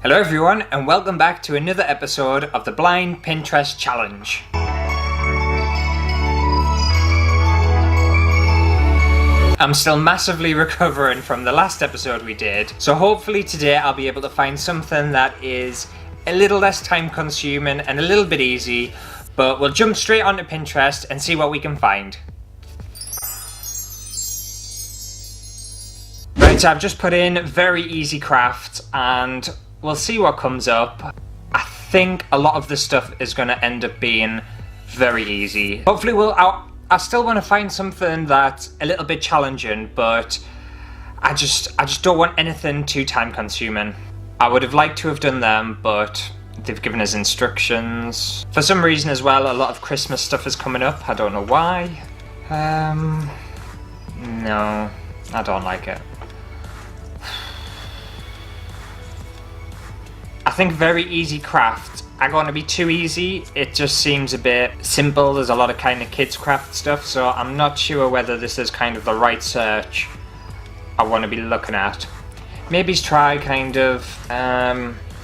Hello everyone, and welcome back to another episode of the Blind Pinterest Challenge. I'm still massively recovering from the last episode we did, so hopefully today I'll be able to find something that is a little less time consuming and a little bit easy, but we'll jump straight onto Pinterest and see what we can find. Right, so I've just put in very easy craft and we'll see what comes up. I think a lot of the stuff is going to end up being very easy. Hopefully I still want to find something that's a little bit challenging, but I just don't want anything too time consuming. I would have liked to have done them, but they've given us instructions. For some reason as well, a lot of Christmas stuff is coming up. I don't know why. No, I don't like it. I think very easy craft are going to be too easy. It just seems a bit simple. There's a lot of kind of kids craft stuff, so I'm not sure whether this is kind of the right search I want to be looking at. Maybe try kind of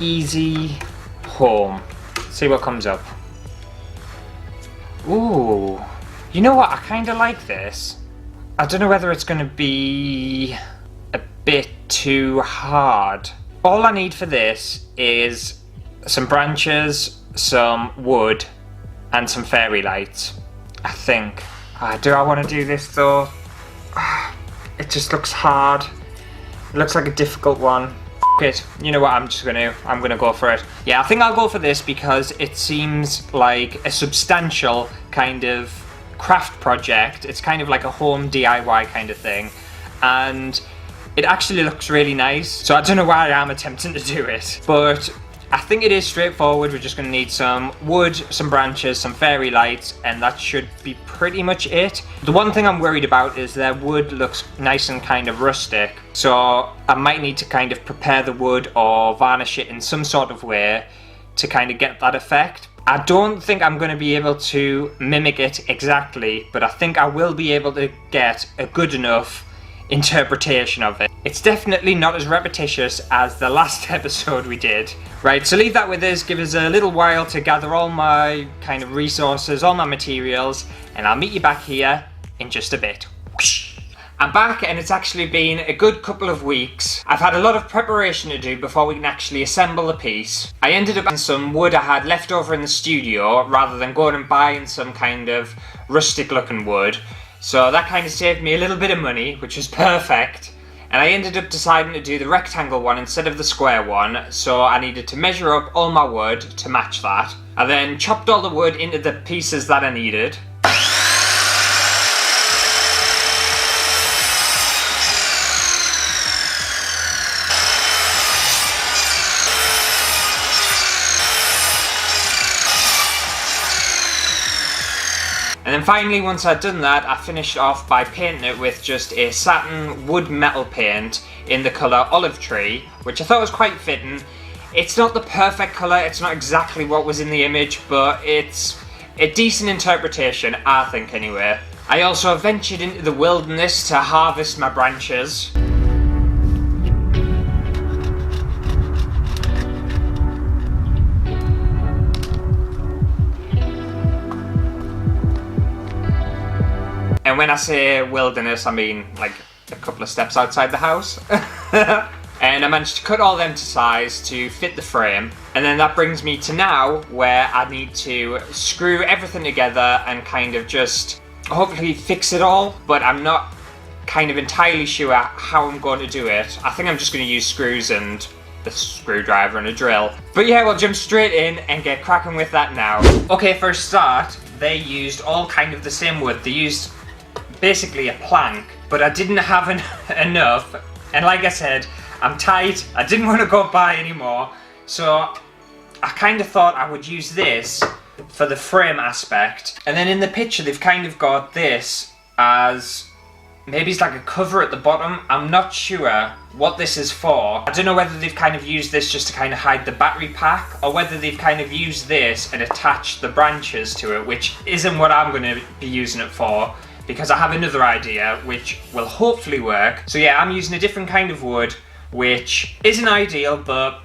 easy home. See what comes up. Ooh, you know what? I kind of like this. I don't know whether it's going to be a bit too hard. All I need for this is some branches, some wood, and some fairy lights, I think. Do I want to do this though? It just looks hard. It looks like a difficult one. It. You know what, I'm gonna go for it. Yeah, I think I'll go for this because it seems like a substantial kind of craft project. It's kind of like a home DIY kind of thing. And it actually looks really nice, so I don't know why I'm attempting to do it, but I think it is straightforward. We're just going to need some wood, some branches, some fairy lights, and that should be pretty much it. The one thing I'm worried about is their wood looks nice and kind of rustic, so I might need to kind of prepare the wood or varnish it in some sort of way to kind of get that effect. I don't think I'm going to be able to mimic it exactly, but I think I will be able to get a good enough interpretation of it. It's definitely not as repetitious as the last episode we did. Right, so leave that with us, give us a little while to gather all my kind of resources, all my materials, and I'll meet you back here in just a bit. I'm back and it's actually been a good couple of weeks. I've had a lot of preparation to do before we can actually assemble the piece. I ended up with some wood I had left over in the studio rather than going and buying some kind of rustic looking wood. So that kind of saved me a little bit of money, which was perfect. And I ended up deciding to do the rectangle one instead of the square one, so I needed to measure up all my wood to match that. I then chopped all the wood into the pieces that I needed. And then finally, once I'd done that, I finished off by painting it with just a satin wood metal paint in the colour Olive Tree, which I thought was quite fitting. It's not the perfect colour, it's not exactly what was in the image, but it's a decent interpretation, I think anyway. I also ventured into the wilderness to harvest my branches. And when I say wilderness, I mean like a couple of steps outside the house. And I managed to cut all them to size to fit the frame. And then that brings me to now where I need to screw everything together and kind of just hopefully fix it all. But I'm not kind of entirely sure how I'm going to do it. I think I'm just going to use screws and a screwdriver and a drill. But yeah, we'll jump straight in and get cracking with that now. Okay, for a start, they used all kind of the same wood. They used basically a plank, but I didn't have enough, and like I said, I'm tight, I didn't want to go buy anymore, so I kind of thought I would use this for the frame aspect. And then in the picture they've kind of got this as maybe it's like a cover at the bottom. I'm not sure what this is for. I don't know whether they've kind of used this just to kind of hide the battery pack, or whether they've kind of used this and attached the branches to it, which isn't what I'm going to be using it for, because I have another idea which will hopefully work. So yeah, I'm using a different kind of wood, which isn't ideal, but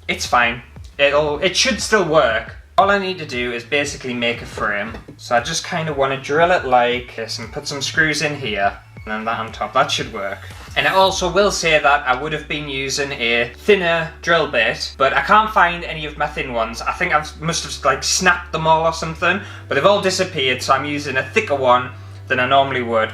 it's fine. It should still work. All I need to do is basically make a frame. So I just kind of want to drill it like this and put some screws in here. And then that on top. That should work. And I also will say that I would have been using a thinner drill bit, but I can't find any of my thin ones. I think I must have like snapped them all or something, but they've all disappeared, so I'm using a thicker one than I normally would.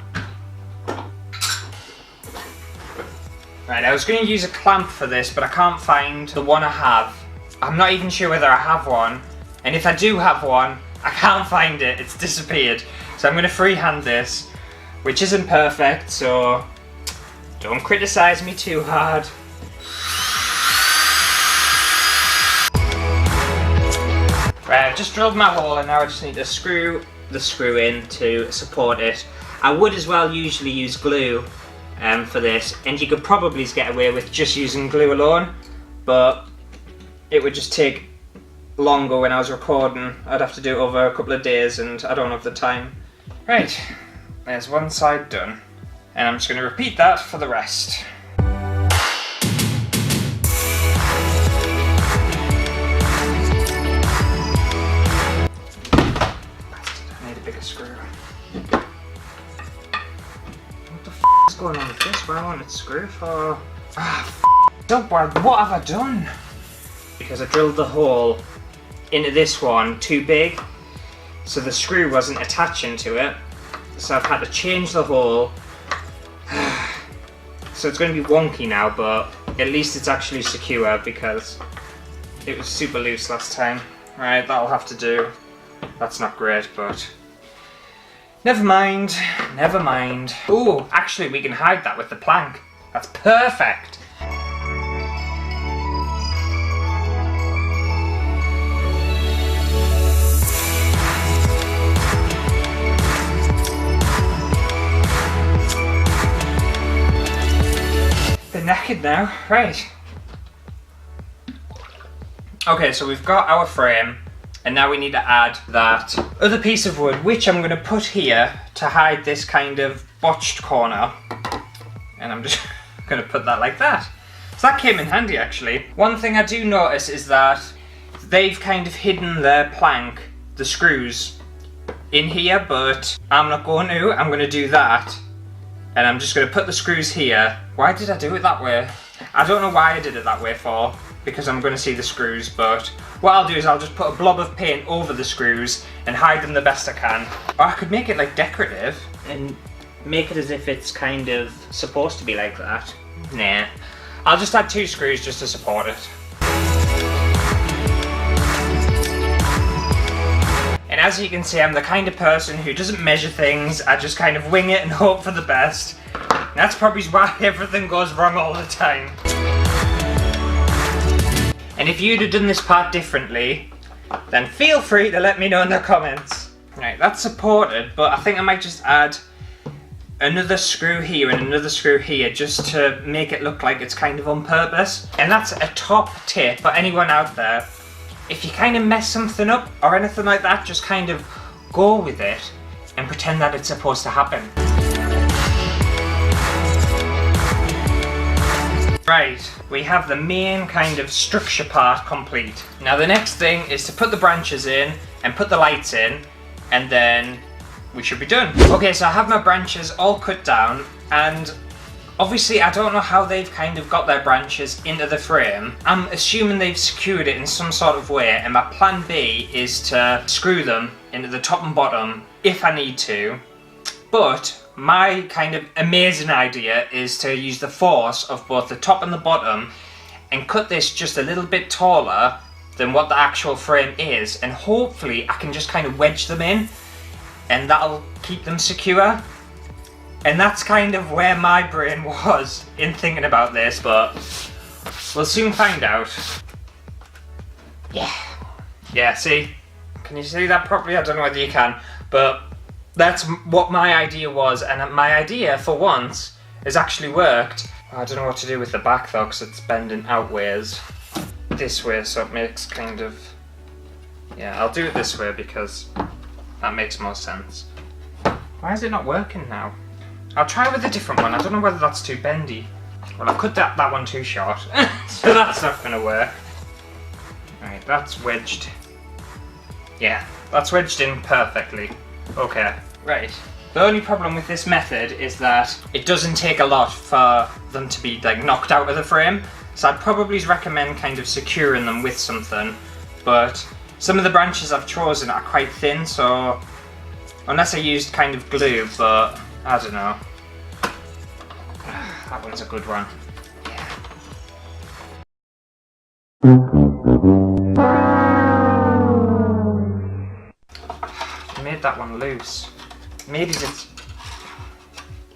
Right, I was going to use a clamp for this, but I can't find the one I have. I'm not even sure whether I have one, and if I do have one, I can't find it. It's disappeared. So I'm going to freehand this, which isn't perfect, so don't criticize me too hard. Right, I've just drilled my hole and now I just need to screw the screw in to support it. I would as well usually use glue for this, and you could probably get away with just using glue alone, but it would just take longer when I was recording. I'd have to do it over a couple of days and I don't have the time. Right, there's one side done. And I'm just going to repeat that for the rest. I need a bigger screw. What the f is going on with this? Why won't it screw for? What have I done? Because I drilled the hole into this one too big, so the screw wasn't attaching to it. So I've had to change the hole. So it's going to be wonky now, but at least it's actually secure because it was super loose last time. Right, that'll have to do. That's not great, but never mind, never mind. Ooh, actually we can hide that with the plank. That's perfect. Knackered now, right. Okay, so we've got our frame, and now we need to add that other piece of wood, which I'm going to put here to hide this kind of botched corner. And I'm just going to put that like that. So that came in handy, actually. One thing I do notice is that they've kind of hidden their plank, the screws, in here, but I'm not going to. I'm going to do that. And I'm just going to put the screws here. Why did I do it that way? I don't know why I did it that way for, because I'm going to see the screws, but what I'll do is I'll just put a blob of paint over the screws and hide them the best I can. Or I could make it like decorative and make it as if it's kind of supposed to be like that. Nah. I'll just add 2 screws just to support it. And as you can see, I'm the kind of person who doesn't measure things. I just kind of wing it and hope for the best. And that's probably why everything goes wrong all the time. And if you'd have done this part differently, then feel free to let me know in the comments. Right, that's supported, but I think I might just add another screw here and another screw here just to make it look like it's kind of on purpose. And that's a top tip for anyone out there. If you kind of mess something up or anything like that, just kind of go with it and pretend that it's supposed to happen. Right, we have the main kind of structure part complete. Now the next thing is to put the branches in and put the lights in, and then we should be done. Okay, so I have my branches all cut down, and obviously I don't know how they've kind of got their branches into the frame. I'm assuming they've secured it in some sort of way, and my plan B is to screw them into the top and bottom if I need to. But my kind of amazing idea is to use the force of both the top and the bottom and cut this just a little bit taller than what the actual frame is, and hopefully I can just kind of wedge them in and that'll keep them secure. And that's kind of where my brain was in thinking about this, but we'll soon find out. Yeah, see? Can you see that properly? I don't know whether you can, but that's what my idea was, and my idea, for once, has actually worked. I don't know what to do with the back though, because it's bending outwards this way, so it makes kind of... Yeah, I'll do it this way because that makes more sense. Why is it not working now? I'll try with a different one. I don't know whether that's too bendy. Well, I've cut that one too short, so that's not going to work. think that's wedged. Yeah, that's wedged in perfectly. Okay, right. The only problem with this method is that it doesn't take a lot for them to be like knocked out of the frame. So I'd probably recommend kind of securing them with something, but some of the branches I've chosen are quite thin, so unless I used kind of glue, but I don't know. That one's a good one. Yeah. I made that one loose. Maybe it's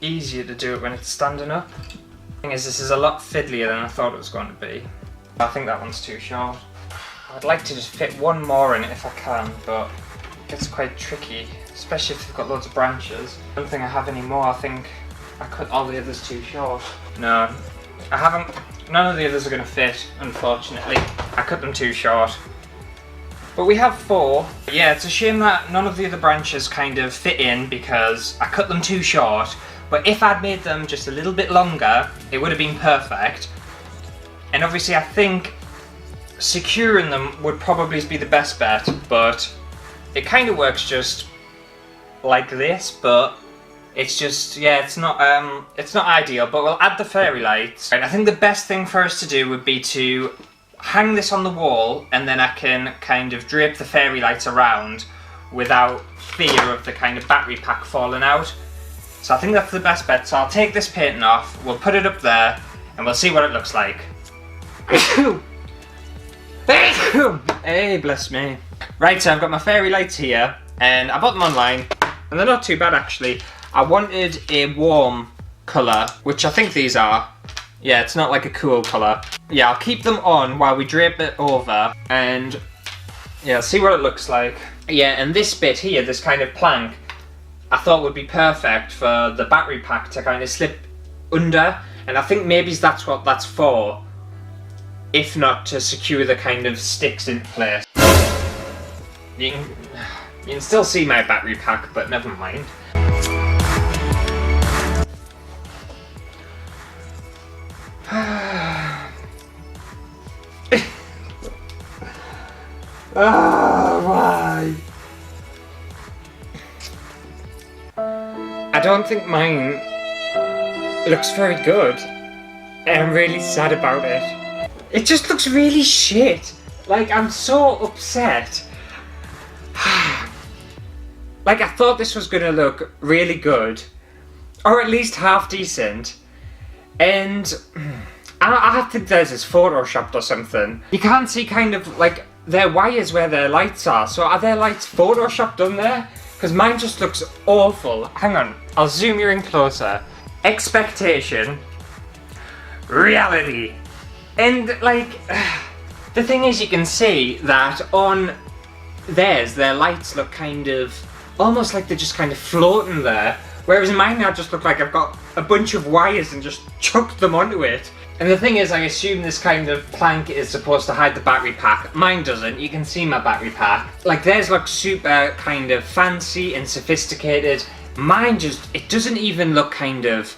easier to do it when it's standing up. The thing is, this is a lot fiddlier than I thought it was going to be. I think that one's too short. I'd like to just fit one more in it if I can, but it gets quite tricky, especially if you've got loads of branches. I don't think I have any more. I think I cut all the others too short. No, I haven't. None of the others are going to fit, unfortunately. I cut them too short. But we have 4. Yeah, it's a shame that none of the other branches kind of fit in because I cut them too short. But if I'd made them just a little bit longer, it would have been perfect. And obviously I think securing them would probably be the best bet, but it kind of works just like this, but it's just, yeah, it's not ideal, but we'll add the fairy lights. Right, I think the best thing for us to do would be to hang this on the wall, and then I can kind of drape the fairy lights around without fear of the kind of battery pack falling out. So I think that's the best bet. So I'll take this painting off, we'll put it up there, and we'll see what it looks like. Hey, bless me. Right, so I've got my fairy lights here, and I bought them online, and they're not too bad actually. I wanted a warm colour, which I think these are. Yeah, it's not like a cool colour. Yeah, I'll keep them on while we drape it over, and yeah, see what it looks like. Yeah, and this bit here, this kind of plank, I thought would be perfect for the battery pack to kind of slip under, and I think maybe that's what that's for, if not to secure the kind of sticks in place. You can still see my battery pack, but never mind. Why? I don't think mine looks very good, and I'm really sad about it. It just looks really shit. Like, I'm so upset. Like, I thought this was gonna look really good, or at least half decent, and I think theirs is photoshopped or something. You can't see kind of like their wires where their lights are, so are their lights photoshopped on there? Because mine just looks awful. Hang on, I'll zoom you in closer. Expectation, reality. And like, the thing is, you can see that on theirs, their lights look kind of, almost like they're just kind of floating there. Whereas mine now just look like I've got a bunch of wires and just chucked them onto it. And the thing is, I assume this kind of plank is supposed to hide the battery pack. Mine doesn't. You can see my battery pack. Like, theirs looks super kind of fancy and sophisticated. Mine just, it doesn't even look kind of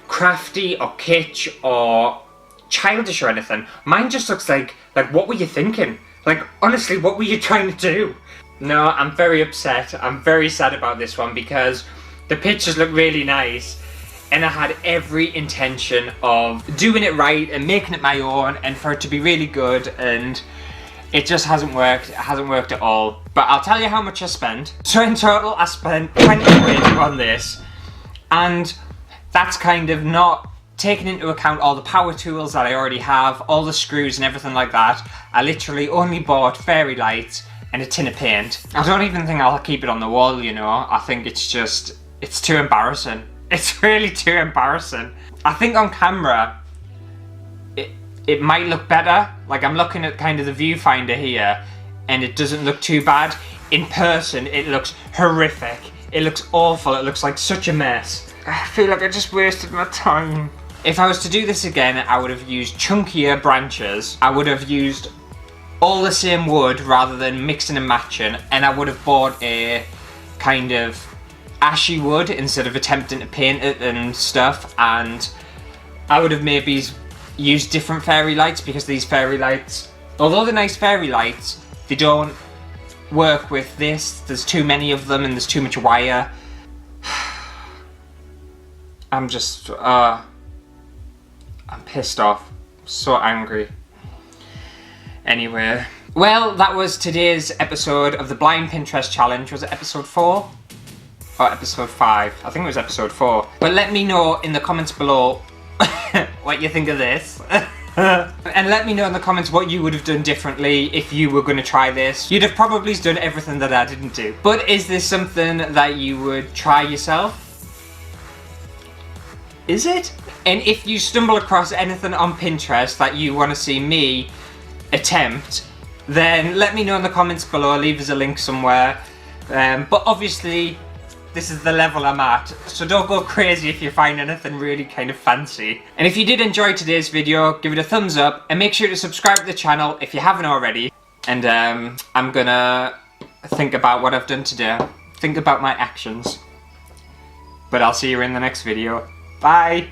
crafty or kitsch or childish or anything. Mine just looks like what were you thinking? Like, honestly, what were you trying to do? No, I'm very upset. I'm very sad about this one because the pictures look really nice. And I had every intention of doing it right and making it my own and for it to be really good, and it just hasn't worked. It hasn't worked at all. But I'll tell you how much I spent. So in total, I spent 20 quid on this, and that's kind of not taking into account all the power tools that I already have, all the screws and everything like that. I literally only bought fairy lights and a tin of paint. I don't even think I'll keep it on the wall, you know. I think it's too embarrassing. It's really too embarrassing. I think on camera, it might look better. Like, I'm looking at kind of the viewfinder here, and it doesn't look too bad. In person, it looks horrific. It looks awful. It looks like such a mess. I feel like I just wasted my time. If I was to do this again, I would have used chunkier branches. I would have used all the same wood rather than mixing and matching, and I would have bought a kind of ashy wood instead of attempting to paint it and stuff, and I would have maybe used different fairy lights because these fairy lights Although they're nice fairy lights, they don't work with this. There's too many of them and there's too much wire. I'm just, I'm pissed off. So angry. Anyway. Well, that was today's episode of the Blind Pinterest Challenge. Was it episode 4? Or episode 5? I think it was episode 4. But let me know in the comments below what you think of this. And let me know in the comments what you would have done differently if you were going to try this. You'd have probably done everything that I didn't do. But is this something that you would try yourself? Is it? And if you stumble across anything on Pinterest that you want to see me attempt, then let me know in the comments below. Leave us a link somewhere. But obviously, this is the level I'm at, so don't go crazy if you find anything really kind of fancy. And if you did enjoy today's video, give it a thumbs up and make sure to subscribe to the channel if you haven't already. And I'm gonna think about what I've done today. Think about my actions. But I'll see you in the next video. Bye!